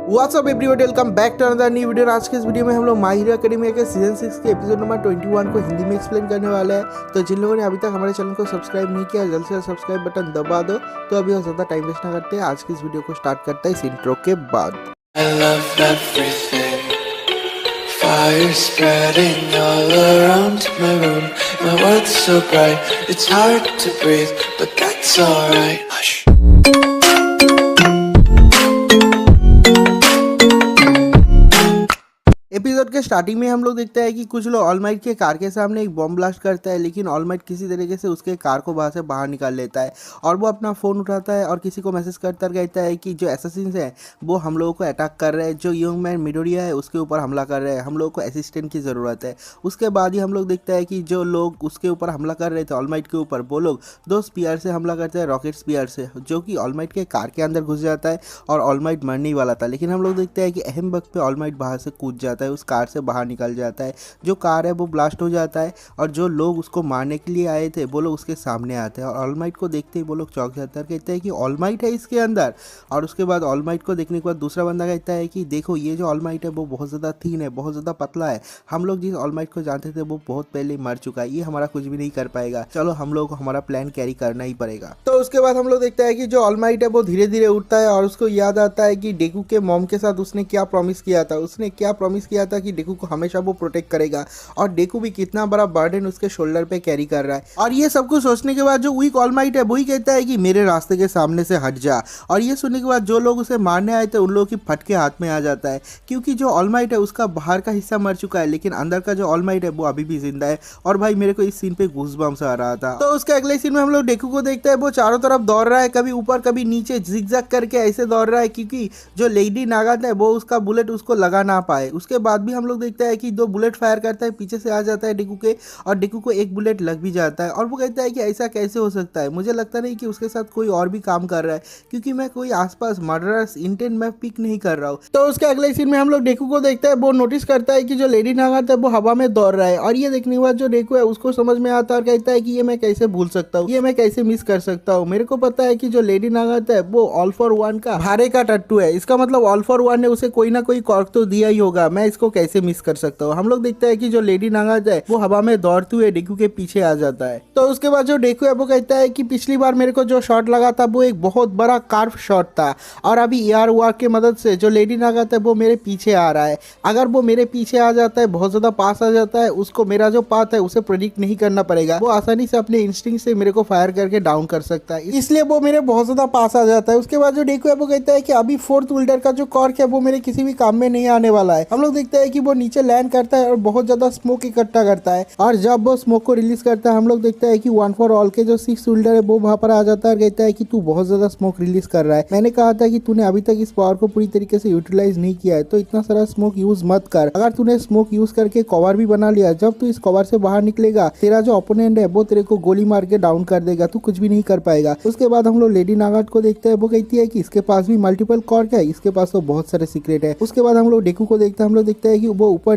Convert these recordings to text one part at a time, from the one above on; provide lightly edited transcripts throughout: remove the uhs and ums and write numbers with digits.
WhatsApp everybody, welcome back to another new video. आज के इस वीडियो में हम लोग माय हीरो एकेडमिया के सीजन 6 के एपिसोड नंबर 21 को हिंदी में एक्सप्लेन करने वाले हैं। तो जिन लोगों ने अभी तक हमारे चैनल को सब्सक्राइब नहीं किया, जल्द से सब्सक्राइब बटन दबा दो। तो अभी और ज़्यादा टाइम वेस्ट ना करते हैं, आज की इस वीडियो को स्टार्ट करते हैं इस इंट्रो के बाद। I love everything. Fire spreading all around my room. My world's so bright, it's hard to breathe, but that's alright. Hush. Episode के स्टार्टिंग में हम लोग देखते हैं कि कुछ लोग ऑलमाइट के कार के सामने एक बॉम्ब ब्लास्ट करता है, लेकिन ऑलमाइट किसी तरीके से उसके कार को वहाँ से बाहर निकाल लेता है और वो अपना फ़ोन उठाता है और किसी को मैसेज करता कहता है कि जो एसेसिन्स हैं वो हम लोगों को अटैक कर रहे हैं, जो यंग मैन मिडोरिया है उसके ऊपर हमला कर रहे हैं, हम लोगों को असिस्टेंट की ज़रूरत है। उसके बाद ही हम लोग देखते हैं कि जो लोग उसके ऊपर हमला कर रहे थे ऑलमाइट के ऊपर, वो लोग 2 स्पीयर से हमला करते हैं, रॉकेट स्पीयर से, जो कि ऑलमाइट के कार के अंदर घुस जाता है और ऑलमाइट मरने ही वाला था। लेकिन हम लोग देखते हैं कि अहम वक्त पे ऑलमाइट बाहर से कूद जाता है, उस कार से बाहर निकल जाता है, जो कार है वो ब्लास्ट हो जाता है और जो लोग उसको मारने के लिए आए थे वो लोग उसके सामने आते हैं और ऑलमाइट को देखते ही वो लोग चौंक जाते हैं, कहते हैं कि ऑलमाइट है इसके अंदर। और उसके बाद ऑलमाइट को देखने के बाद दूसरा बंदा कहता है कि देखो ये जो ऑलमाइट है वो बहुत ज़्यादा थीन है, बहुत ज़्यादा पतला है, हम लोग जिस ऑलमाइट को जानते थे वो बहुत पहले मर चुका है, ये हमारा कुछ भी नहीं कर पाएगा, चलो हम लोग को हमारा प्लान कैरी करना ही पड़ेगा। तो उसके बाद हम लोग देखते हैं कि जो ऑलमाइट है वो धीरे धीरे उठता है और उसको याद आता है कि डेकू के मॉम के साथ उसने क्या प्रॉमिस किया था। उसने क्या प्रॉमिस किया था कि डेकू को हमेशा वो प्रोटेक्ट करेगा और डेकू भी कितना बड़ा बर्डन उसके शोल्डर पे कैरी कर रहा है। और ये सब कुछ सोचने के बाद जो वीक ऑलमाइट है वही कहता है कि मेरे रास्ते के सामने से हट जा। और ये सुनने के बाद जो लोग उसे मारने आए थे उन लोगों की फटके हाथ में आ जाता है, क्योंकि जो ऑलमाइट है उसका बाहर का हिस्सा मर चुका है, लेकिन अंदर का जो ऑलमाइट है वो अभी भी जिंदा है। और भाई मेरे को इस सीन पे गूज़बम्स आ रहा था। तो उसके अगले सीन में हम लोग डेकू को देखते हैं, वो चारों तरफ दौड़ रहा है, कभी ऊपर कभी नीचे जिगजैग करके ऐसे दौड़ रहा है क्योंकि जो लेडी नागात है वो उसका बुलेट उसको लगा ना पाए। उसके बाद भी हम लोग देखते हैं कि 2 बुलेट फायर करता है, पीछे से आ जाता है डेकू के और डेकू को 1 बुलेट लग भी जाता है। और वो कहता है कि ऐसा कैसे हो सकता है, मुझे लगता नहीं कि उसके साथ कोई और भी काम कर रहा है, क्योंकि मैं कोई आसपास मर्डरस इंटेंट मैं पिक नहीं कर रहा हूँ। तो उसके अगले सीन में हम लोग डेकू को देखते हैं, वो नोटिस करता है कि जो लेडी नागात है वो हवा में दौड़ रहा है। और ये देखने के बाद जो डेकू है उसको समझ में आता है और कहता है कि ये मैं कैसे भूल सकता हूँ, ये मैं कैसे मिस कर सकता हूँ। मेरे को पता है कि जो लेडी नागात है वो ऑल फॉर वन का भारे का टट्टू है, इसका मतलब ऑल फॉर वन ने उसे कोई ना कोई कॉर्क तो दिया ही होगा, मैं इसको कैसे मिस कर सकता हूँ। हम लोग देखते हैं कि जो लेडी नागात है वो हवा में दौड़ते हुए डेकू के पीछे आ जाता है। तो उसके बाद जो डेकू है वो कहता है कि पिछली बार मेरे को जो शॉट लगा था वो एक बहुत बड़ा कार्व शॉट था और अभी एआर वार की मदद से जो लेडी नागात है वो मेरे पीछे आ रहा है। अगर वो मेरे पीछे आ जाता है, बहुत ज्यादा पास आ जाता है, उसको मेरा जो पाथ है उसे प्रेडिक्ट नहीं करना पड़ेगा, वो आसानी से अपने इंस्टिंक्ट से मेरे को फायर करके डाउन कर सकता है, इसलिए वो मेरे बहुत ज्यादा पास आ जाता है। उसके बाद जो डेकू है वो कहता है कि अभी 4th विल्डर का जो कॉर्क है वो मेरे किसी भी काम में नहीं आने वाला है। हम लोग देखते हैं कि वो नीचे लैंड करता है और बहुत ज्यादा स्मोक इकट्ठा करता है और जब वो स्मोक को रिलीज करता है हम लोग देखते हैं कि 1 फॉर ऑल के जो 6th विल्डर है वो वहां पर आ जाता है और कहता है कि तू बहुत ज्यादा स्मोक रिलीज कर रहा है, मैंने कहा था कि तूने अभी तक इस पावर को पूरी तरीके से यूटिलाइज नहीं किया है, तो इतना सारा स्मोक यूज मत कर। अगर तूने स्मोक यूज करके कवर भी बना लिया, जब तू इस कवर से बाहर निकलेगा तेरा जो ओपोनेंट है वो तेरे को गोली मार के डाउन कर देगा, तू कुछ भी नहीं कर पाएगा। उसके बाद हम लोग लेडी नागात को देखते हैं, वो कहती है कि इसके पास भी मल्टीपल कॉर्क है, इसके पास तो बहुत सारे सीक्रेट है। उसके बाद हम लोग डेकू को देखते हैं, हम लोग देखते हैं कि वो ऊपर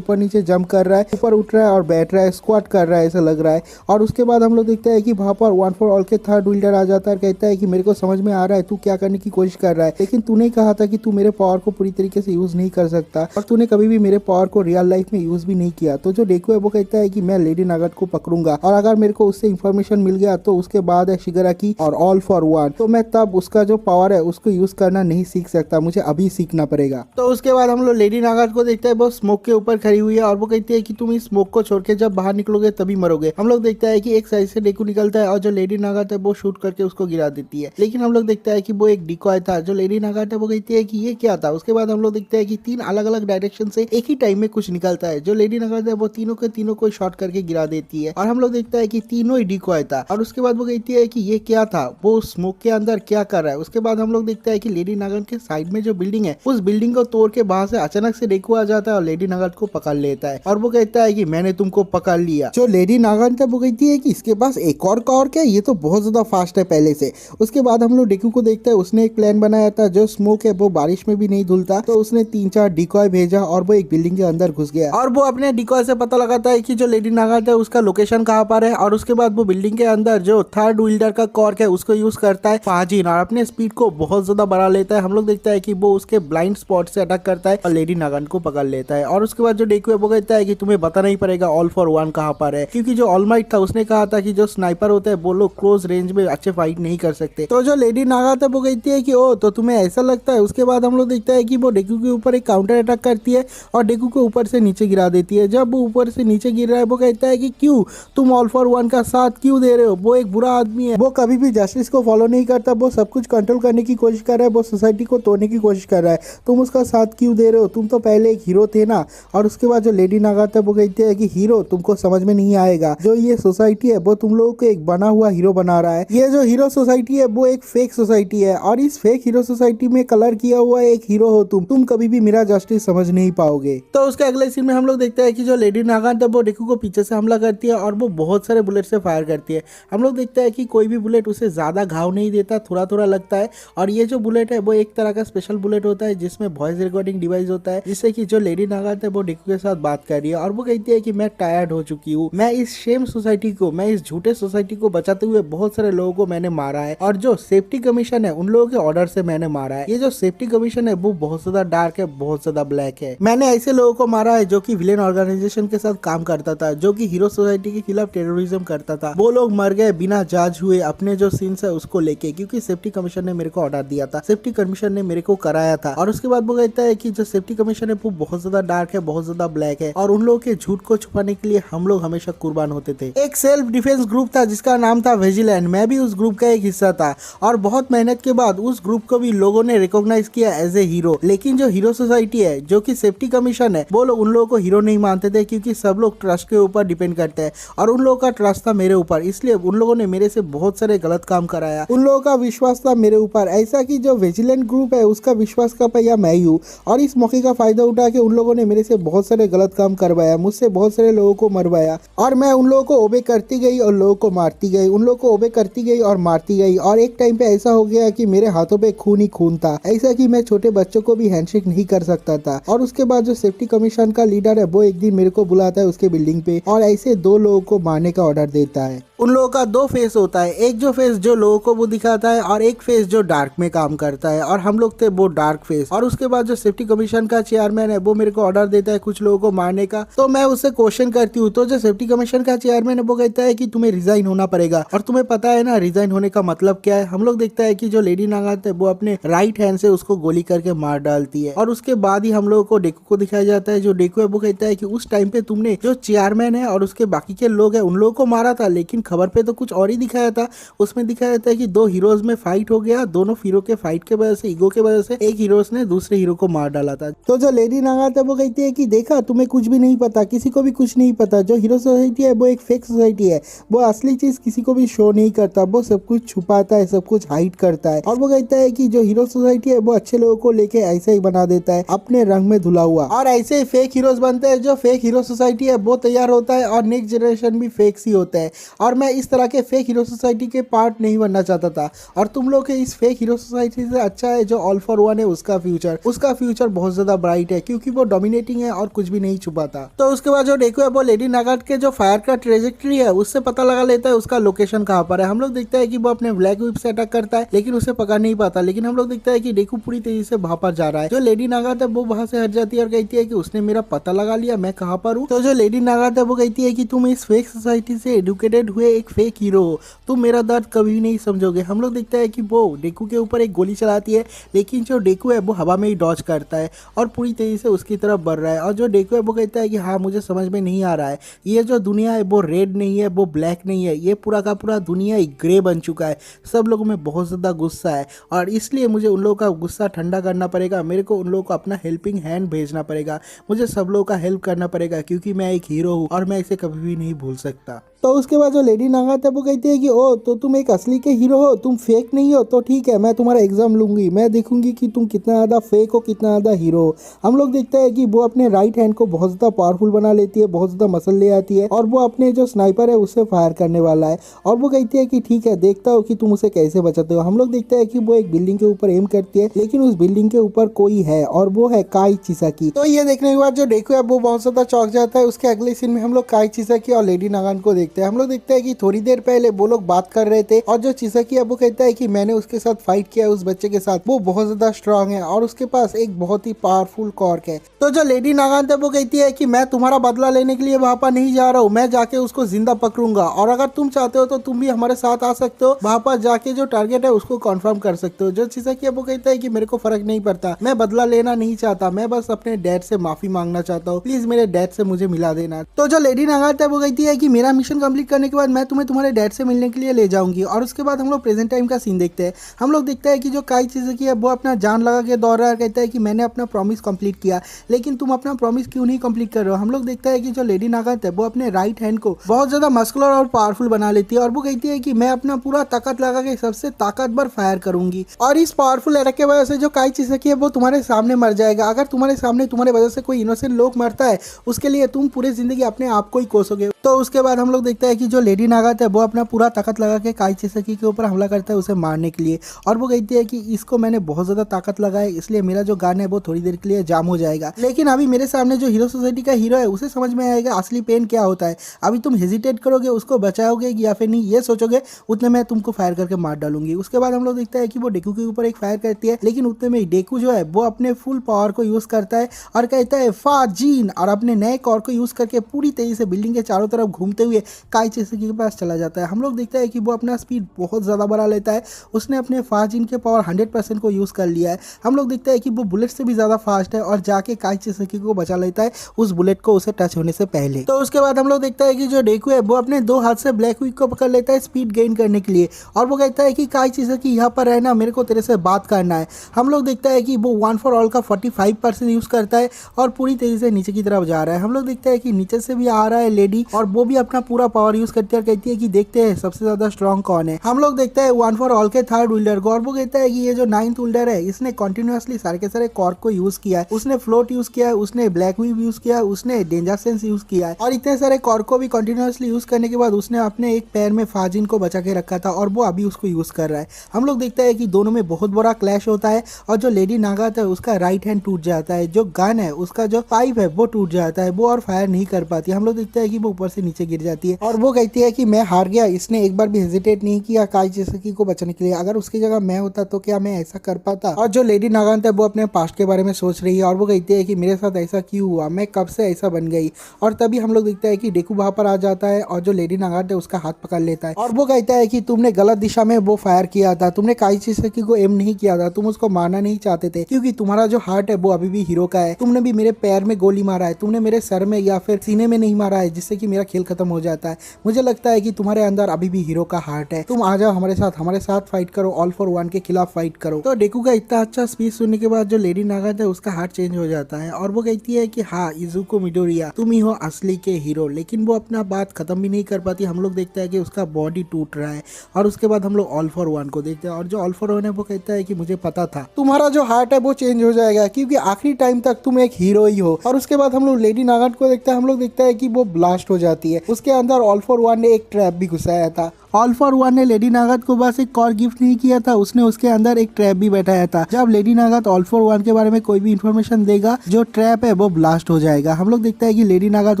नीचे जंप कर रहा है, ऊपर उठ रहा है और बैठ रहा है, स्क्वाट कर रहा है ऐसा लग रहा है। और उसके बाद हम लोग देखते हैं कि वहां पर 1 फॉर ऑल के 3rd विल्डर आ जाता है और कहता है कि मेरे को समझ में आ रहा है तू क्या करने की कोशिश कर रहा है, लेकिन तूने कहा था कि तू मेरे पावर को पूरी तरीके से यूज नहीं कर सकता और तूने कभी भी मेरे पावर को रियल लाइफ में यूज भी नहीं किया। तो जो डेकू है वो कहता है कि मैं लेडी नागात को पकड़ूंगा और अगर मेरे को उससे इंफॉर्मेशन मिल गया तो उसके बाद है शिगाराकी और ऑल फॉर वन, तो मैं तब उसका जो पावर है उसको यूज करना नहीं सीख सकता, मुझे अभी सीखना पड़ेगा। तो उसके बाद हम लोग लेडी नागात को देखते हैं, वो स्मोक के ऊपर खड़ी हुई है और वो कहती है कि तुम इस स्मोक को छोड़ के जब बाहर निकलोगे तभी मरोगे। हम लोग देखते हैं कि एक साइड से डेकू निकलता है और जो लेडी नागात है वो शूट करके उसको गिरा देती है, लेकिन हम लोग देखते हैं कि वो एक डिकॉय था। जो लेडी नागात है वो कहती है कि ये क्या था। उसके बाद हम लोग देखते हैं कि 3 अलग अलग डायरेक्शन से एक ही टाइम में कुछ निकलता है, जो लेडी नागात है वो तीनों के तीनों को शॉट करके गिरा देती है और हम लोग देखते हैं कि तीनों ही डिकॉय था। और उसके बाद वो कहती है कि ये क्या था, वो स्मोक के अंदर क्या कर रहा है। उसके बाद हम लोग देखते हैं कि लेडी नागात के साइड में जो बिल्डिंग है उस बिल्डिंग को तोड़ के बाहर से अचानक से डेकू आ जाता है और लेडी नागार्थ को पकड़ लेता है और वो कहता है कि मैंने तुमको पकड़ लिया। जो लेडी नागार्थ है वो कहती है कि इसके पास एक और कॉर्क है, ये तो बहुत ज्यादा फास्ट है पहले से। उसके बाद हम लोग डेकू को देखते हैं, उसने एक प्लान बनाया था, जो स्मोक है वो बारिश में भी नहीं धुलता, तो उसने 3-4 डिकॉय भेजा और वो एक बिल्डिंग के अंदर घुस गया और वो अपने डिकॉय से पता लगाता है कि जो लेडी नागार्थ है उसका लोकेशन कहाँ पर है। और उसके बाद वो बिल्डिंग के अंदर जो थर्ड व्हीलर का कॉर्क है उसको यूज करता है फाजिन और अपने स्पीड को बहुत ज्यादा बढ़ा लेता है। हम लोग देखता है कि वो उसके ब्लाइंड स्पॉट से अटैक करता है और लेडी नागार्थ को पकड़ लेता है। और उसके बाद जो डेकू है वो कहता है कि तुम्हें बताना ही पड़ेगा ऑल फॉर वन कहाँ पर है, क्योंकि जो ऑल माइट था उसने कहा था कि जो स्नाइपर होता है वो लोग क्लोज रेंज में अच्छे फाइट नहीं कर सकते। तो जो लेडी नागार्थ है वो कहती है कि ओ तो तुम्हें ऐसा लगता है। उसके बाद हम लोग देखता है कि वो डेकू के ऊपर एक काउंटर अटैक करती है और डेकू को ऊपर से नीचे गिरा देती है। जब वो ऊपर से नीचे गिर रहा है वो कहता है कि क्यों तुम ऑल फॉर वन का साथ क्यों दे रहे हो, वो एक बुरा आदमी है, वो कभी भी जस्टिस को फॉलो नहीं करता, वो सब कुछ कंट्रोल करने की कोशिश कर रहा है, वो सोसाइटी को तोड़ने की कोशिश कर रहा है, तुम उसका साथ क्यों दे रहे हो, तुम तो पहले एक हीरो थे ना। और उसके बाद जो लेडी नागार्थ है वो कहती है कि हीरो तुमको समझ में नहीं आएगा, जो ये सोसाइटी है वो तुम लोगों को एक बना हुआ हीरो बना रहा है। ये जो हीरो सोसाइटी है वो एक फेक सोसाइटी है और इस फेक हीरो सोसाइटी में कलर किया हुआ एक हीरो हो तुम कभी भी मेरा जस्टिस समझ नहीं पाओगे। तो उसके अगले सीन में हम लोग देखते हैं कि जो लेडी नागार्थ है वो डेकू को पीछे से हमला करती है और वो बहुत सारे बुलेट से फायर करती है। हम लोग देखते हैं कि कोई भी बुलेट उसे ज्यादा घाव नहीं देता, थोड़ा थोड़ा लगता है। और ये जो बुलेट है वो एक तरह का स्पेशल बुलेट होता है जिसमें वॉइस रिकॉर्डिंग डिवाइस होता है, जिससे कि जो लेडी नागार्थ है वो डेकू के साथ बात कर रही है और वो कहती है कि मैं टायर्ड हो चुकी हूँ, मैं इस शेम सोसाइटी को, मैं इस झूठे सोसाइटी को बचाते हुए बहुत सारे लोगों को मैंने मारा है और जो सेफ्टी कमीशन है उन लोगों के ऑर्डर से मैंने मारा है। ये जो सेफ्टी कमीशन है वो बहुत ज्यादा डार्क है, बहुत ज्यादा ब्लैक है। मैंने ऐसे लोगों को मारा है जो कि विलेन ऑर्गेनाइजेशन के साथ काम करता था, जो कि हीरो सोसाइटी के खिलाफ टेररिज्म करता था। वो लोग मर गए बिना जांच हुए अपने जो सीन्स है उसको लेके, क्योंकि सेफ्टी कमीशन ने मेरे को ऑर्डर दिया था, सेफ्टी कमीशन ने मेरे को कराया था। और उसके बाद वो कहता है कि जो सेफ्टी कमीशन है वो बहुत ज्यादा डार्क है, बहुत ज्यादा ब्लैक है और उन लोगों के झूठ को छुपाने के लिए हम लोग हमेशा कुर्बान होते थे। एक सेल्फ डिफेंस ग्रुप था जिसका नाम था विजिलेंट, मैं भी उस ग्रुप का एक हिस्सा था और बहुत मेहनत के बाद उस ग्रुप को भी लोगों ने रिकॉग्नाइज किया एज ए हीरो। लेकिन जो हीरो सोसाइटी है, जो कि सेफ्टी कमीशन है, वो लोग उन लोगों को हीरो नहीं मानते थे, क्योंकि सब लोग ट्रस्ट के ऊपर डिपेंड करते हैं और उन लोगों का ट्रस्ट था मेरे ऊपर, इसलिए उन लोगों ने मेरे से बहुत सारे गलत काम कराया। उन लोगों का विश्वास था मेरे ऊपर, ऐसा कि जो विजिलेंट ग्रुप है उसका विश्वास का पहिया मैं ही हूँ। और इस मौके का फायदा उठा के उन लोगों ने मेरे से बहुत सारे गलत काम करवाया, मुझसे बहुत सारे लोगों को मरवाया और मैं उन लोगों को ओबे करती गई और लोगों को मारती गई, उन लोगों को ओबे करती गई और मारती गई। और एक टाइम पे ऐसा हो गया कि मेरे हाथों पे खून ही खून था, ऐसा कि मैं छोटे बच्चों को भी हैंडशेक नहीं कर सकता था। और उसके बाद जो सेफ्टी कमीशन का लीडर है वो एक दिन मेरे को बुलाता है उसके बिल्डिंग पे और ऐसे 2 लोगों को मारने का ऑर्डर देता है। उन लोगों का 2 फेस होता है, एक जो फेस जो लोगों को वो दिखाता है और एक फेस जो डार्क में काम करता है, और हम लोग थे वो डार्क फेस। और उसके बाद जो सेफ्टी कमीशन का चेयरमैन है वो मेरे को ऑर्डर देता है कुछ लोगों को मारने का, तो मैं उससे क्वेश्चन करती हूँ। तो जो सेफ्टी कमीशन का चेयरमैन है वो कहता है कि तुम्हें रिजाइन होना पड़ेगा, और तुम्हें पता है ना रिजाइन होने का मतलब क्या है। हम लोग देखता है कि जो लेडी नागार्थ है वो अपने राइट हैंड से उसको गोली करके मार डालती है और उसके बाद ही हम लोगों को डेकू को दिखाया जाता है। जो डेकू है वो कहता है कि उस टाइम पे तुमने जो चेयरमैन है और उसके बाकी के लोग हैं उन लोगों को मारा था, लेकिन खबर पे तो कुछ और ही दिखाया था। उसमें दिखाया जाता है कि 2 हीरोज में फाइट हो गया, दोनों हीरो के फाइट के वजह से, ईगो के वजह से एक हीरोज ने दूसरे हीरो को मार डाला था। तो जो लेडी नागार्थ है वो कहती है कि देखा तुम्हें कुछ भी नहीं पता, किसी को भी कुछ नहीं पता, जो हीरो सोसाइटी है वो एक फेक सोसाइटी है, वो असली चीज किसी को भी शो नहीं करता, वो सब कुछ छुपाता है, सब कुछ हाइड करता है। और वो कहता है कि जो हीरो सोसाइटी है वो अच्छे लोगों को लेके ऐसे ही बना देता है अपने रंग में धुला हुआ, और ऐसे ही फेक हीरोज बनते हैं। जो फेक हीरो सोसाइटी है वो तैयार होता है और नेक्स्ट जनरेशन भी फेक ही होता है। और मैं इस तरह के फेक हीरो सोसाइटी के पार्ट नहीं बनना चाहता था, और तुम लोग के इस फेक हीरो सोसाइटी से अच्छा है जो ऑल फॉर वन है, उसका फ्यूचर बहुत ज्यादा ब्राइट है, क्योंकि वो डोमिनेटिंग है और कुछ भी नहीं छुपाता। तो उसके बाद जो डेकू है वो लेडी नागार्थ के जो फायर का ट्रेजेक्ट्री है उससे पता लगा लेता है उसका लोकेशन कहाँ पर है। हम लोग देखते हैं कि वो अपने ब्लैक विप से अटैक करता है, लेकिन उसे पकड़ नहीं पाता। लेकिन हम लोग देखते हैं कि डेकू पूरी तेजी से वहां पर जा रहा है। जो लेडी नागार्थ है वो वहां से हट जाती है और कहती है कि उसने मेरा पता लगा लिया, मैं कहाँ पर हूँ। तो जो लेडी नागार्थ है वो कहती है कि तुम इस फेक सोसाइटी से एडुकेटेड हुए एक फेक हीरो हो, तुम मेरा दर्द कभी नहीं समझोगे। हम लोग देखते हैं कि वो डेकू के ऊपर एक गोली चलाती है, लेकिन जो डेकू है वो हवा में ही डॉज करता है और पूरी तेजी से उसकी तरफ बढ़ रहा है। और जो डेकू है वो कहता है कि हाँ मुझे समझ में नहीं आ रहा है, ये जो दुनिया है वो रेड नहीं है, वो ब्लैक नहीं है, ये पूरा का पूरा दुनिया ग्रे बन चुका है। सब लोगों में बहुत ज़्यादा गुस्सा है और इसलिए मुझे उन लोगों का गुस्सा ठंडा करना पड़ेगा, मेरे को उन लोगों को अपना हेल्पिंग हैंड भेजना पड़ेगा, मुझे सब लोगों का हेल्प करना पड़ेगा, क्योंकि मैं एक हीरो हूँ और मैं इसे कभी भी नहीं भूल सकता। तो उसके बाद जो लेडी नागाता है वो कहती है कि ओ तो तुम एक असली के हीरो हो, तुम फेक नहीं हो, तो ठीक है मैं तुम्हारा एग्जाम लूंगी, मैं देखूंगी कि तुम कितना ज़्यादा फेक हो कितना ज़्यादा हीरो हो। हम लोग देखते हैं कि वो अपने राइट हैंड को बहुत ज़्यादा पावरफुल बना लेती है, बहुत ज़्यादा मसल ले आती है और वो अपने जो स्नाइपर है उससे फायर करने वाला है और वो कहती है कि ठीक है देखता हो कि तुम उसे कैसे बचाते हो। हम लोग देखते हैं कि वो एक बिल्डिंग के ऊपर एम करती है लेकिन उस बिल्डिंग के ऊपर कोई है और वो है काई चिसाकी। तो ये देखने के बाद जो डेकू है वो बहुत ज्यादा चौंक जाता है। उसके अगले सीन में हम लोग काई चिसाकी और लेडी नागान को देखते हैं। हम लोग देखते हैं कि थोड़ी देर पहले वो लोग बात कर रहे थे और जो चिसाकी है वो कहता है कि मैंने उसके साथ फाइट किया है उस बच्चे के साथ, वो बहुत ज्यादा स्ट्रांग है और उसके पास एक बहुत ही पावरफुल कॉर्क है। तो जो लेडी नागान है वो कहती है कि मैं तुम्हारा बदला लेने के लिए वहां पर नहीं जा रहा हूँ, मैं जाके उसको जिंदा पकड़ूंगा और अगर तुम चाहते हो तो तुम भी हमारे साथ आ सकते हो, वहां पर जाके जो टारगेट है उसको कंफर्म कर सकते हो। जो चिसाकी है वो कहता है कि मेरे को फर्क नहीं पड़ता, मैं बदला लेना नहीं चाहता, मैं बस अपने डैड से माफी मांगना चाहता हूँ, प्लीज मेरे डैड से मुझे मिला देना। तो जो लेडी नागान है वो कहती है कि मेरा मिशन कंप्लीट करने के बाद मैं तुम्हें तुम्हारे डैड से मिलने के लिए ले जाऊंगी। और उसके बाद हम लोग प्रेजेंट टाइम का सीन देखते हैं। हम लोग देखते हैं कि जो काई चिसाकी है वो अपना जान लगा के दौड़ रहा है, कहता है कि मैंने अपना प्रॉमिस कंप्लीट किया, लेकिन तुम अपना प्रॉमिस क्यों नहीं कंप्लीट कर रहे हो। हम लोग देखते हैं कि जो लेडी नागान है वो अपने राइट हैंड को बहुत ज्यादा मस्कुलर और पावरफुल बना लेती है और वो कहती है कि मैं अपना पूरा ताकत लगा के सबसे ताकतवर फायर करूंगी और इस पावरफुल अटैक की वजह से जो काई चिसाकी है वो तुम्हारे सामने मर जाएगा। अगर तुम्हारे सामने तुम्हारे वजह से कोई इनोसेंट लोग मरता है उसके लिए तुम पूरी जिंदगी अपने आप को ही कोसोगे। तो उसके बाद हम लोग देखते हैं कि जो लेडी नागात है वो अपना पूरा ताकत लगा के काई चिसाकी के ऊपर हमला करता है उसे मारने के लिए और वो कहती है कि इसको मैंने बहुत ज्यादा ताकत लगा है इसलिए मेरा जो गन है वो थोड़ी देर के लिए जाम हो जाएगा, लेकिन अभी मेरे सामने जो हीरो सोसाइटी का हीरो है उसे समझ में आएगा असली पेन क्या होता है। अभी तुम हेजिटेट करोगे, उसको बचाओगे या फिर नहीं ये सोचोगे, उतने में तुमको फायर करके मार डालूंगी। उसके बाद हम लोग देखते हैं कि वो डेकू के ऊपर एक फायर करती है, लेकिन उतने में डेकू जो है वो अपने फुल पावर को यूज करता है और कहता है फाजीन और अपने नए कॉर को यूज करके पूरी तेजी से बिल्डिंग के चारों तरफ घूमते हुए काई चिसाकी के पास चला जाता है। हम लोग देखते हैं कि वो अपना स्पीड बहुत ज्यादा बढ़ा लेता है, उसने अपने फाजीन के पावर 100% को यूज कर लिया है। हम लोग देखते हैं कि वो बुलेट से भी ज्यादा फास्ट है और जाके काई चिसाकी को बचा लेता है उस बुलेट को उसे टच होने से पहले। तो उसके बाद हम लोग देखते हैं कि जो डेकू है वो अपने दो हाथ से ब्लैक विक को पकड़ लेता है स्पीड गेन करने के लिए और वो कहता है कि काई चिसाकी यहाँ पर रहना, मेरे को तेरे से बात करना है। हम लोग देखते हैं कि वो वन फॉर ऑल का 45% यूज करता है और पूरी तेजी से नीचे की तरफ जा रहा है। हम लोग देखते हैं कि नीचे से भी आ रहा है लेडी और वो भी अपना पूरा पावर यूज करती है और कहती है कि देखते हैं सबसे ज्यादा स्ट्रॉन्ग कौन है। हम लोग देखते हैं वन फॉर ऑल के थर्ड विल्डर को और वो कहता है कि ये जो 9th विल्डर है इसने कंटिन्यूअसली सारे के सारे कॉर्क को यूज किया है, उसने फ्लोट यूज किया है, उसने ब्लैक वीव यूज किया है, उसने डेंजर सेंस यूज किया है और इतने सारे कॉर्क को भी कंटिन्यूअसली यूज करने के बाद उसने अपने एक पैर में फाजिन को बचा के रखा था और वो अभी उसको यूज कर रहा है। हम लोग देखते हैं कि दोनों में बहुत बड़ा क्लैश होता है और जो लेडी नागात है उसका राइट हैंड टूट जाता है, जो गन है उसका जो पाइप है वो टूट जाता है, वो और फायर नहीं कर पाती। हम लोग देखते हैं कि वो ऊपर से नीचे गिर जाती है और वो कहती है कि मैं हार गया, इसने एक बार भी हेजिटेट नहीं किया काई चिसाकी को बचाने के लिए, अगर उसकी जगह मैं होता तो क्या मैं ऐसा कर पाता। और जो लेडी नागान है वो अपने पास्ट के बारे में सोच रही है और वो कहती है कि मेरे साथ ऐसा क्यों हुआ, मैं कब से ऐसा बन गई। और तभी हम लोग देखते हैं कि डेकू वहां पर आ जाता है और जो लेडी नागान है उसका हाथ पकड़ लेता है और वो कहता है कि तुमने गलत दिशा में वो फायर किया था, तुमने काई चिसाकी को एम नहीं किया था, तुम उसको मारना नहीं चाहते थे क्योंकि तुम्हारा जो हार्ट है वो अभी भी हीरो का है। तुमने भी मेरे पैर में गोली मारा है, तुमने मेरे सर में या फिर सीने में नहीं मारा है जिससे कि मेरा खेल खत्म हो जाता है। मुझे लगता है कि तुम्हारे अंदर अभी भी हीरो का हार्ट है, तुम आ जाओ हमारे साथ फाइट करो, ऑल फॉर वन के खिलाफ फाइट करो। तो डेकू का इतना अच्छा स्पीच सुनने के बाद जो लेडी नागान है उसका हार्ट चेंज हो जाता है और वो कहती है कि हाँ इजुको मिडोरिया तुम ही हो असली के हीरो, लेकिन वो अपना बात खत्म भी नहीं कर पाती। हम लोग देखते हैं कि उसका बॉडी टूट रहा है और उसके बाद हम लोग ऑल फॉर वन को देखते हैं और जो ऑल फॉर वन है वो कहता है कि मुझे पता था तुम्हारा जो हार्ट है वो चेंज हो जाएगा क्योंकि आखिरी टाइम तक तुम एक हीरो ही हो। और उसके बाद हम लोग लेडी नागान को देखते हैं, हम लोग देखते हैं कि वो ब्लास्ट हो जाती है, उसके अंदर ऑल फॉर वन ने एक ट्रैप भी घुसाया था। ऑल फॉर वन ने लेडी नागात को बस एक कॉर गिफ्ट नहीं किया था, उसने उसके अंदर एक ट्रैप भी बैठाया था। जब लेडी नागात ऑल फॉर वन के बारे में कोई भी इंफॉर्मेशन देगा जो ट्रैप है वो ब्लास्ट हो जाएगा। हम लोग देखते हैं कि लेडी नागात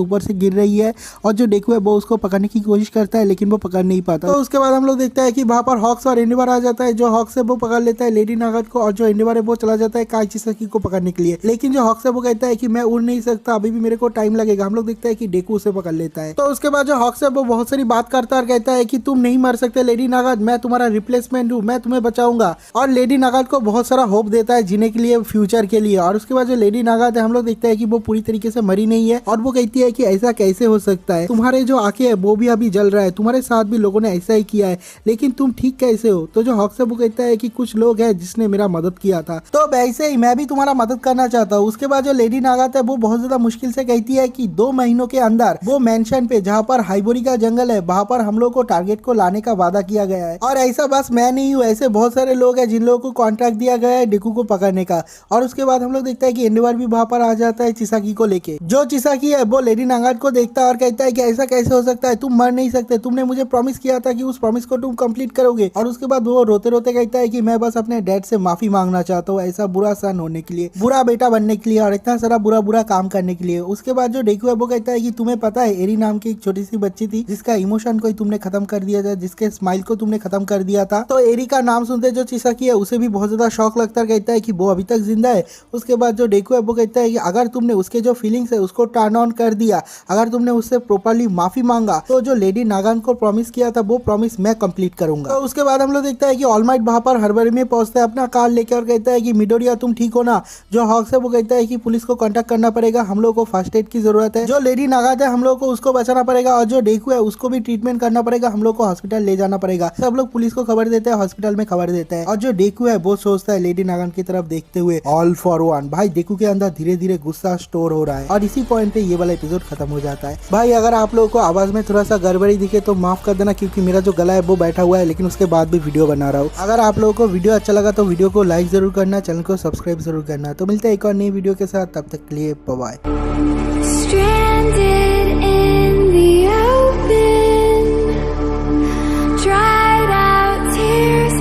ऊपर से गिर रही है और जो डेकू है वो उसको पकड़ने की कोशिश करता है लेकिन वो पकड़ नहीं पाता। तो उसके बाद हम लोग देखते हैं कि वहां पर हॉक्स और एंडेवर आ जाता है, जो हॉक्स है वो पकड़ लेता है लेडी नागात को और जो एंडेवर है वो चला जाता है काई चिसाकी को पकड़ने के लिए, लेकिन जो हॉक्स है वो कहता है कि मैं उड़ नहीं सकता, अभी भी मेरे को टाइम लगेगा। हम लोग देखते हैं कि डेकू उसे पकड़ लेता है। तो उसके बाद जो हॉक्स है वो बहुत सारी बात करता है और कहता है कि तुम नहीं मर सकते लेडी नागाद, मैं तुम्हारा रिप्लेसमेंट हूँ, मैं तुम्हें बचाऊंगा। और लेडी नागाद को बहुत सारा होप देता है जीने के लिए, फ्यूचर के लिए। और उसके बाद जो लेडी नागाद है हम लोग देखते हैं कि वो पूरी तरीके से मरी नहीं है और वो कहती है कि ऐसा कैसे हो सकता है, तुम्हारे जो आंखें है वो भी अभी जल रहा है, तुम्हारे साथ भी लोगों ने ऐसा ही किया है, लेकिन तुम ठीक कैसे हो। तो जो हॉक्स है वो कहता है कि कुछ लोग हैं जिसने मेरा मदद किया था, तो वैसे ही मैं भी तुम्हारा मदद करना चाहता हूँ। उसके बाद जो लेडी नागाद है वो बहुत ज्यादा मुश्किल से कहती है कि 2 महीनों के अंदर वो मेंशन पे जहाँ पर हाइबोरी का जंगल है वहाँ पर हम लोग को टारगेट को लाने का वादा किया गया है। और ऐसा बस मैं नहीं हूँ, ऐसे बहुत सारे लोग हैं जिन लोगों को कॉन्ट्रैक्ट दिया गया है डेकू को पकड़ने का। और उसके बाद हम लोग देखते हैं कि एंडेवर भी वहाँ पर आ जाता है चिसाकी को लेके। जो चिसाकी है वो लेडी नागाद को देखता है और कहता है कि ऐसा कैसे हो सकता है, तुम मर नहीं सकते, तुमने मुझे प्रॉमिस किया था कि उस प्रॉमिस को तुम कंप्लीट करोगे। और उसके बाद वो रोते रोते कहता है कि मैं बस अपने डैड से माफी मांगना चाहता हूँ ऐसा बुरा सन होने के लिए, बुरा बेटा बनने के लिए और इतना सारा बुरा बुरा काम करने के लिए। उसके बाद जो डेकू है वो कहता है कि तुम्हें पता है एरी नाम की एक छोटी सी बच्ची थी जिसका इमोशन को तुमने खत्म कर दिया था, जिसके स्माइल को तुमने खत्म कर दिया था। तो एरी का नाम सुनते जो चिसाकी है उसे भी बहुत ज्यादा शौक लगता है, कहता है कि वो अभी तक जिंदा है। उसके बाद जो डेकू है वो कहता है कि अगर तुमने उसके जो फीलिंग्स है उसको टर्न ऑन कर दिया, अगर तुमने उससे प्रॉपर्ली माफी मांगा, तो जो लेडी नागान को प्रॉमिस किया था वो प्रॉमिस मैं कंप्लीट करूंगा। तो उसके बाद हम लोग देखता है कि ऑल माइट वहां पर हड़बड़ी में पहुंचता है अपना कार लेकर और कहता है कि मिडोरिया तुम ठीक हो ना। जो हॉक्स है वो कहता है कि पुलिस को कांटेक्ट करना पड़ेगा, हम लोग को फर्स्ट एड की जरूरत है। जो लेडी नागाद है हम लोग को उसको बचाना पड़ेगा और जो डेकू है उसको भी ट्रीटमेंट करना पड़ेगा, हम लोग को हॉस्पिटल ले जाना पड़ेगा। सब लोग पुलिस को खबर देते हैं, हॉस्पिटल में खबर देते हैं। और जो डेकू है वो सोचता है लेडी नागान की तरफ देखते हुए ऑल फॉर वन। भाई डेकू के अंदर धीरे धीरे गुस्सा स्टोर हो रहा है और इसी पॉइंट पे ये वाला एपिसोड खत्म हो जाता है। भाई अगर आप लोगों को आवाज में थोड़ा सा गड़बड़ी दिखे तो माफ कर देना, क्योंकि मेरा जो गला है वो बैठा हुआ है, लेकिन उसके बाद भी वीडियो बना रहा हूँ। अगर आप लोगों को वीडियो अच्छा लगा तो वीडियो को लाइक जरूर करना, चैनल को सब्सक्राइब जरूर करना। तो मिलते हैं एक और नई वीडियो के साथ, तब तक के लिए बाय बाय।